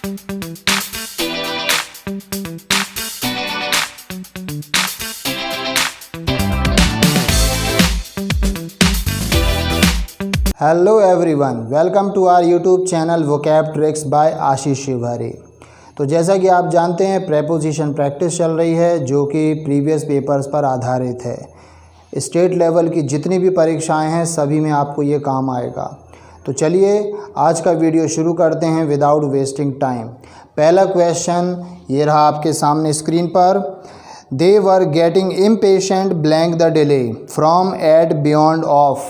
Hello everyone, welcome to our YouTube channel vocab tricks by Ashish Shivhare. तो जैसा कि आप जानते हैं, प्रेपोजिशन प्रैक्टिस चल रही है जो कि प्रीवियस पेपर्स पर आधारित है। स्टेट लेवल की जितनी भी परीक्षाएं हैं सभी में आपको ये काम आएगा। तो चलिए आज का वीडियो शुरू करते हैं विदाउट वेस्टिंग टाइम। पहला क्वेश्चन ये रहा आपके सामने स्क्रीन पर। They were getting impatient blank the delay from at beyond of,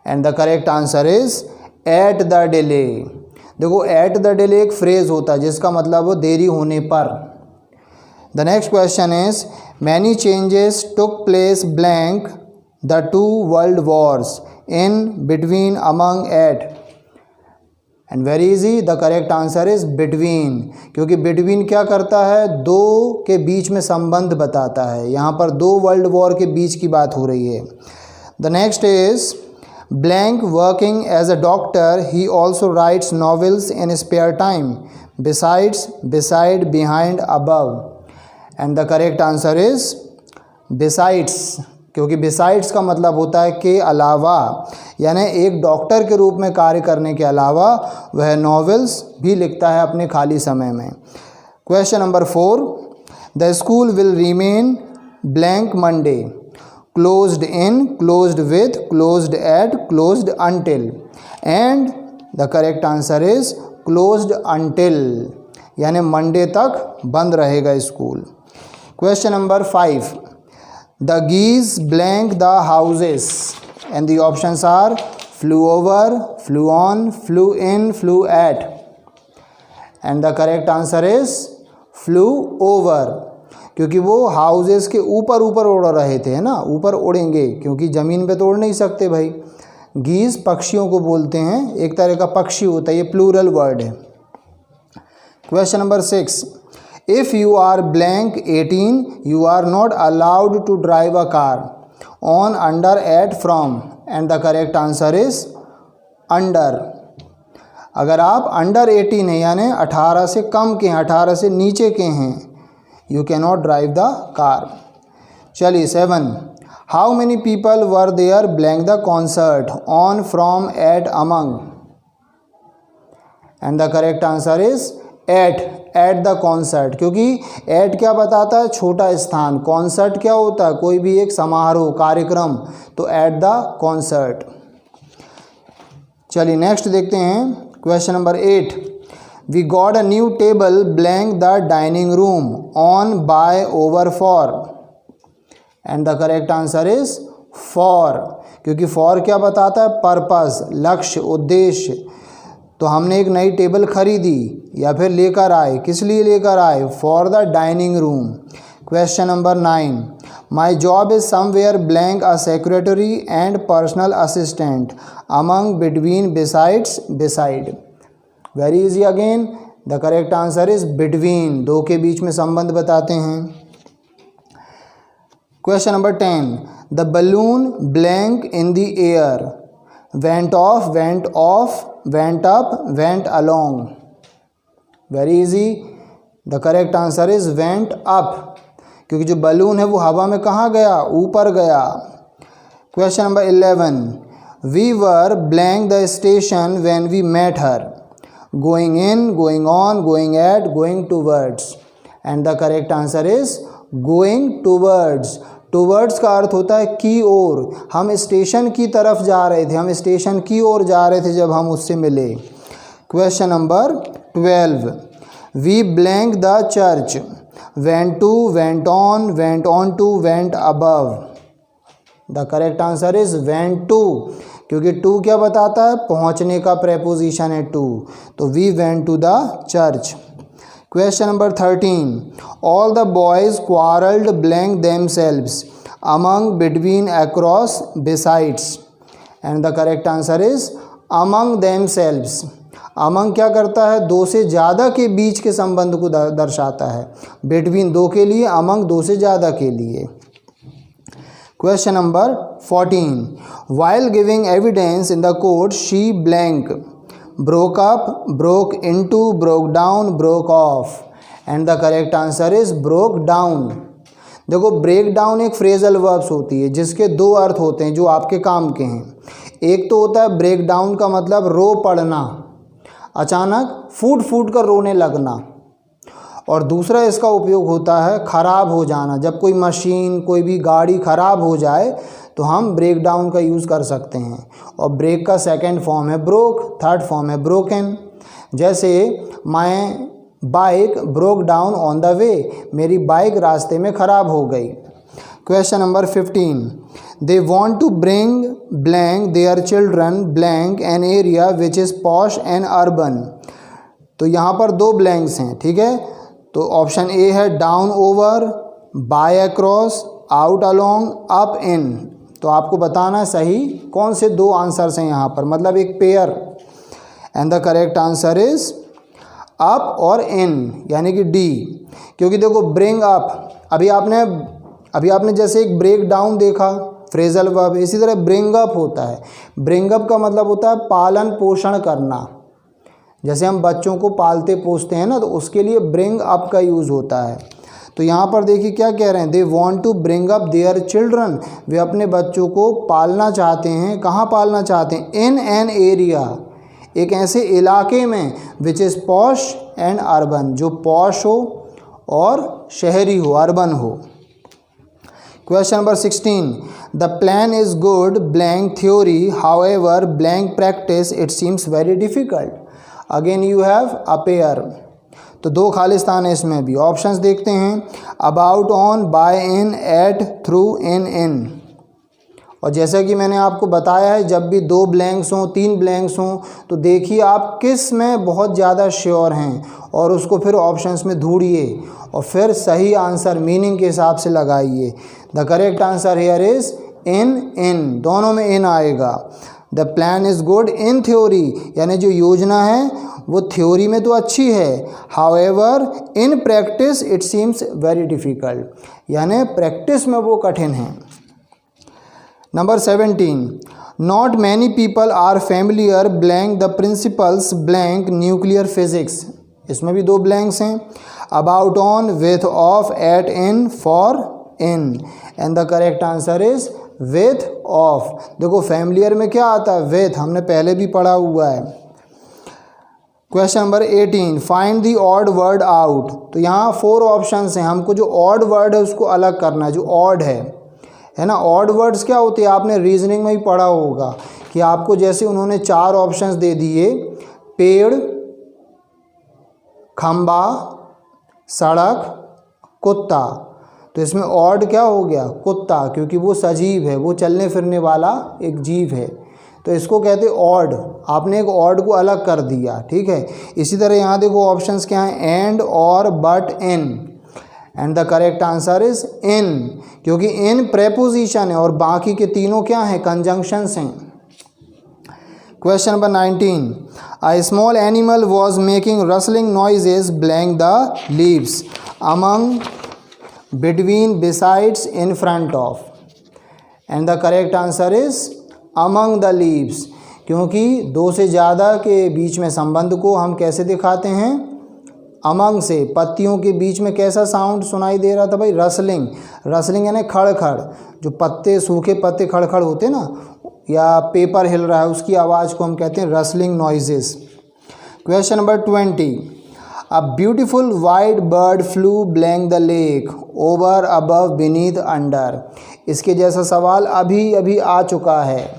and the correct answer is at the delay. देखो, एट द डिले एक फ्रेज होता है जिसका मतलब हो देरी होने पर। The next question is many changes took place blank the two world wars in between among at, and very easy, the correct answer is between, क्योंकि बिटवीन क्या करता है, दो के बीच में संबंध बताता है। यहाँ पर दो वर्ल्ड वॉर के बीच की बात हो रही है। The next is blank working as a doctor, he also writes novels in spare time, besides, beside, behind, above, and the correct answer is besides, क्योंकि besides का मतलब होता है के अलावा, यानी एक डॉक्टर के रूप में कार्य करने के अलावा वह नॉवेल्स भी लिखता है अपने खाली समय में। Question number 4, the school will remain blank Monday, closed in, closed with, closed at, closed until, and the correct answer is closed until, यानी मंडे तक बंद रहेगा school. Question number 5, the geese blank the houses, and the options are flew over, flew on, flew in, flew at, and the correct answer is flew over, क्योंकि वो houses के ऊपर उड़ रहे थे, है ना, ऊपर उड़ेंगे क्योंकि ज़मीन पे तो उड़ नहीं सकते भाई। गीज़ पक्षियों को बोलते हैं, एक तरह का पक्षी होता है, ये प्लूरल वर्ड है। Question number 6, if you are blank 18 you are not allowed to drive a car on, under, at, from, and the correct answer is under. अगर आप अंडर 18 हैं यानी 18 से कम के हैं, 18 से नीचे के हैं, you cannot drive the car। चलिए 7, how many people were there blank the concert on, from, at, among, and the correct answer is at the concert, क्योंकि at क्या बताता है, छोटा स्थान, concert क्या होता है, कोई भी एक समारोह, कार्यक्रम, तो at the concert। चलिए नेक्स्ट देखते हैं question number 8, we got a new table blank the dining room on, by, over, for, and the correct answer is for, क्योंकि for क्या बताता है, पर्पस, लक्ष्य, उद्देश्य। तो हमने एक नई टेबल खरीदी या फिर लेकर आए, किस लिए लेकर आए, for the dining room. Question number 9, my job is somewhere blank a secretary and personal assistant, among, between, besides, beside. Very easy again, the correct answer is between, दो के बीच में संबंध बताते हैं। Question number 10, the balloon blank in the air, went of, went of, went up, went along. Very easy, the correct answer is went up, क्योंकि जो balloon है वो हवा में कहाँ गया, ऊपर गया। Question number 11, we were blank the station when we met her, going in, going on, going at, going towards, and the correct answer is going towards। towards का अर्थ होता है की ओर, हम स्टेशन की तरफ जा रहे थे, हम स्टेशन की ओर जा रहे थे जब हम उससे मिले। Question number 12, we blank the church, went to, went on to, went above, the correct answer is went to, क्योंकि टू क्या बताता है, पहुंचने का प्रेपोजिशन है टू, तो we went to the church. Question number 13, all the boys quarrelled blank themselves, among, between, across, besides, and the correct answer is among themselves. Among क्या करता है, दो से ज़्यादा के बीच के संबंध को दर्शाता है, बिटवीन दो के लिए, अमंग दो से ज़्यादा के लिए। Question number 14, while giving evidence in the court she blank broke up, broke into, broke down, broke off, and the correct answer is broke down. देखो ब्रेक डाउन एक फ्रेजल वर्ब्स होती है जिसके दो अर्थ होते हैं जो आपके काम के हैं। एक तो होता है ब्रेक डाउन का मतलब रो पड़ना, अचानक फूट फूट कर रोने लगना, और दूसरा इसका उपयोग होता है ख़राब हो जाना। जब कोई मशीन कोई भी गाड़ी ख़राब हो जाए तो हम ब्रेक डाउन का यूज़ कर सकते हैं। और ब्रेक का सेकंड फॉर्म है ब्रोक, थर्ड फॉर्म है ब्रोकन। जैसे मैं bike broke down on the way, मेरी बाइक रास्ते में ख़राब हो गई। Question number 15, they want to bring blank their children blank an area which is posh and urban. तो यहाँ पर दो ब्लैंक्स हैं, ठीक है। तो ऑप्शन ए है down over, by across, out along, up in. तो आपको बताना सही कौन से दो आंसर्स हैं यहाँ पर, मतलब एक pair. And the correct answer is up और इन, यानी कि डी। क्योंकि देखो ब्रिंग अप, अभी आपने जैसे एक ब्रेक डाउन देखा फ्रेजल वर्ब, इसी तरह ब्रिंग अप होता है। ब्रिंग अप का मतलब होता है पालन पोषण करना। जैसे हम बच्चों को पालते पोसते हैं ना, तो उसके लिए ब्रिंग अप का यूज़ होता है। तो यहाँ पर देखिए क्या कह रहे हैं, they want to bring up their children, वे अपने बच्चों को पालना चाहते हैं। कहाँ पालना चाहते हैं? इन एन एरिया, एक ऐसे इलाके में which is posh and urban, जो पॉश हो और शहरी हो, अर्बन हो। Question number 16, the plan is good blank theory however blank practice it seems very difficult. Again you have a pair. तो दो खालिस्तान है इसमें भी। ऑप्शंस देखते हैं, about, on, by, in, at, through, in. और जैसा कि मैंने आपको बताया है, जब भी दो ब्लैंक्स हों, तीन ब्लैंक्स हों, तो देखिए आप किस में बहुत ज़्यादा श्योर हैं और उसको फिर ऑप्शंस में ढूंढिए और फिर सही आंसर मीनिंग के हिसाब से लगाइए। The correct answer here is in, दोनों में इन आएगा। The plan is good in theory, यानी जो योजना है वो थ्योरी में तो अच्छी है, however in practice it seems very difficult, यानी प्रैक्टिस में वो कठिन है। Number 17, not many people are familiar blank the principles blank nuclear physics. इसमें भी दो ब्लैंक्स हैं, about, on, with, of, at, in, for, in. And the correct answer is with, of. देखो फैमिलियर में क्या आता है? विथ, हमने पहले भी पढ़ा हुआ है। Question number 18, find the odd word out. तो यहाँ 4 ऑप्शंस हैं, हमको जो ऑड वर्ड है उसको अलग करना है, जो ऑड है ना। ऑड वर्ड्स क्या होते हैं? आपने रीजनिंग में ही पढ़ा होगा कि आपको जैसे उन्होंने 4 ऑप्शंस दे दिए, पेड़, खंबा, सड़क, कुत्ता। तो इसमें ऑड क्या हो गया? कुत्ता, क्योंकि वो सजीव है, वो चलने फिरने वाला एक जीव है, तो इसको कहते हैं ऑड। आपने एक ऑड को अलग कर दिया, ठीक है। इसी तरह यहाँ देखो ऑप्शंस क्या हैं, एंड, और, but, in. And the correct answer is इन, क्योंकि इन प्रेपोजिशन है और बाकी के तीनों क्या हैं? कंजंक्शंस हैं। Question number 19, a small animal was making rustling noises blank the leaves, among, between, besides, in front of. And the correct answer is among the leaves, क्योंकि 2 से ज़्यादा के बीच में संबंध को हम कैसे दिखाते हैं? अमंग से। पत्तियों के बीच में कैसा साउंड सुनाई दे रहा था भाई? रसलिंग। रसलिंग यानी खड़खड़, जो पत्ते, सूखे पत्ते खड़खड़ होते ना, या पेपर हिल रहा है, उसकी आवाज़ को हम कहते हैं rustling noises. Question number 20, a beautiful white bird flu blank the lake, over, above, beneath, under. इसके जैसा सवाल अभी अभी आ चुका है।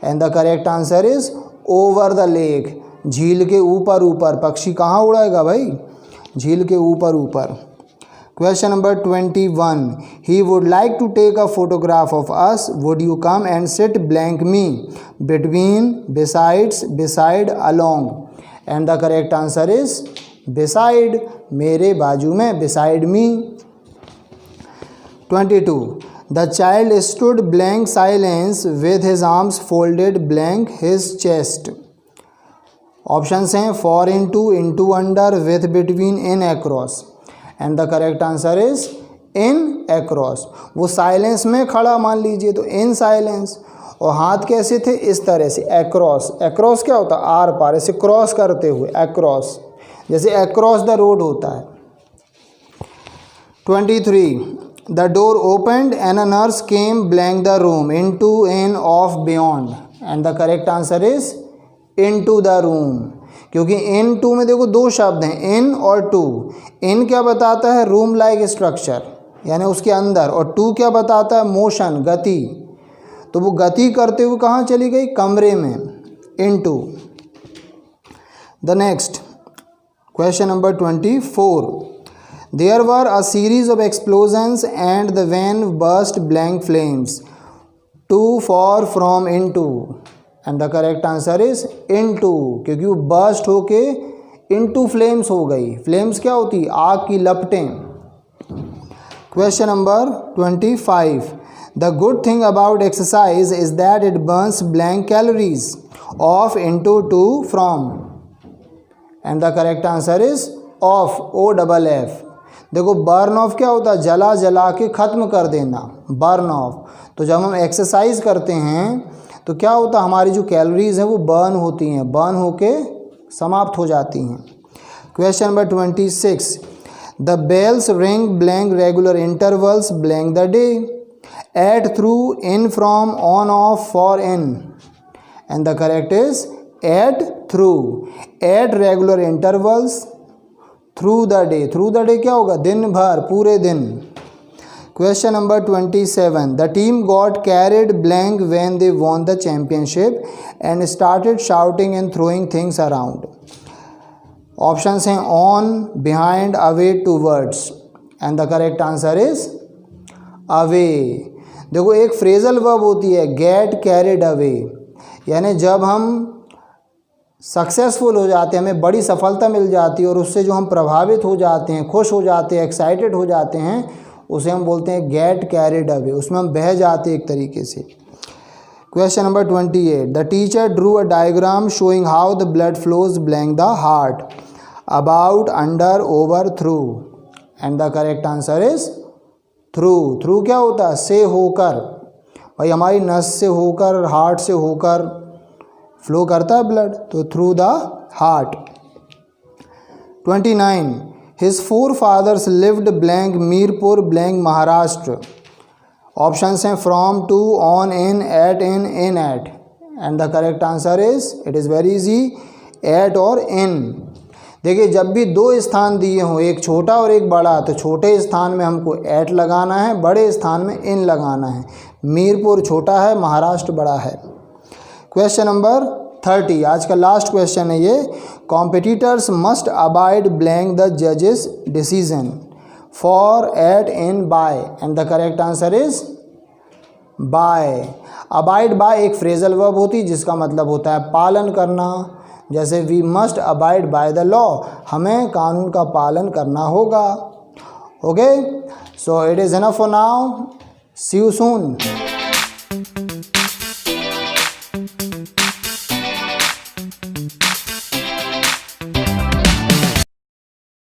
And the correct answer is over the lake, झील के ऊपर ऊपर। पक्षी कहाँ उड़ाएगा भाई? झील के ऊपर ऊपर। Question number 21, he would like to take a photograph of us, would you come and sit blank me, between, besides, beside, along. And the correct answer is beside, मेरे बाजू में, beside me. 22, the child stood blank silence with his arms folded blank his chest. Options हैं for, into, into, under, with, between, in, across. And the correct answer is in, across. वो silence में खड़ा मान लीजिए तो in silence, और हाथ कैसे थे, इस तरह से एक्रॉस। एक्रॉस क्या होता है, आर पार, ऐसे क्रॉस करते हुए, एक्रॉस, जैसे एक्रॉस द रोड होता है। 23 the door opened and a nurse came blank the room into in of beyond and the correct answer is into the room, क्योंकि इन टू में देखो दो शब्द हैं, इन और टू। इन क्या बताता है, रूम लाइक स्ट्रक्चर यानी उसके अंदर, और टू क्या बताता है, मोशन, गति। तो वो गति करते हुए कहाँ चली गई, कमरे में, into. The next question number 24 there were a series of explosions and the van burst blank flames to for from into and the correct answer is into, क्योंकि वो बर्स्ट होके इनटू फ्लेम्स हो गई। फ्लेम्स क्या होती, आग की लपटें। Question number 25 the good thing about exercise is that it burns blank calories of into to from and the correct answer is of, OFF। देखो बर्न ऑफ क्या होता है, जला जला के ख़त्म कर देना, बर्न ऑफ। तो जब हम एक्सरसाइज करते हैं तो क्या होता है, हमारी जो कैलोरीज हैं वो बर्न होती हैं, बर्न होके समाप्त हो जाती हैं। Question number 26 the bells ring blank regular intervals blank the day at through in from on of for in and the correct is at through, at regular intervals, through the day. Through the day क्या होगा, दिन भर, पूरे दिन। Question number 27 the team got carried blank when they won the championship and started shouting and throwing things around. Options हैं on, behind, away, towards and the correct answer is away. देखो एक phrasal verb होती है get carried away, यानी जब हम successful हो जाते हैं, हमें बड़ी सफलता मिल जाती है और उससे जो हम प्रभावित हो जाते हैं, खुश हो जाते हैं, एक्साइटेड हो जाते हैं, उसे हम बोलते हैं गेट कैरिड अवे, उसमें हम बह जाते हैं एक तरीके से। Question number 28 the teacher drew a diagram showing how the blood flows blank the heart about, under, over, through and the correct answer is through. Through क्या होता है, से होकर, भाई हमारी नस से होकर, हार्ट से होकर फ्लो करता है ब्लड, तो through the heart. 29 his four fathers lived blank Mirpur blank Maharashtra. Options हैं from, to, on, in at and the correct answer is, it is very easy, at और इन। देखिए जब भी दो स्थान दिए हों, एक छोटा और एक बड़ा, तो छोटे स्थान में हमको एट लगाना है, बड़े स्थान में इन लगाना है। मीरपुर छोटा है, महाराष्ट्र बड़ा है। क्वेश्चन नंबर 30 आज का लास्ट क्वेश्चन है ये, competitors must abide blank the जजेस decision for, at, in, by and the correct answer is by. Abide by एक फ्रेजल वर्ब होती है जिसका मतलब होता है पालन करना, जैसे we must abide by the law, हमें कानून का पालन करना होगा। Okay, so it is enough for now, see you soon.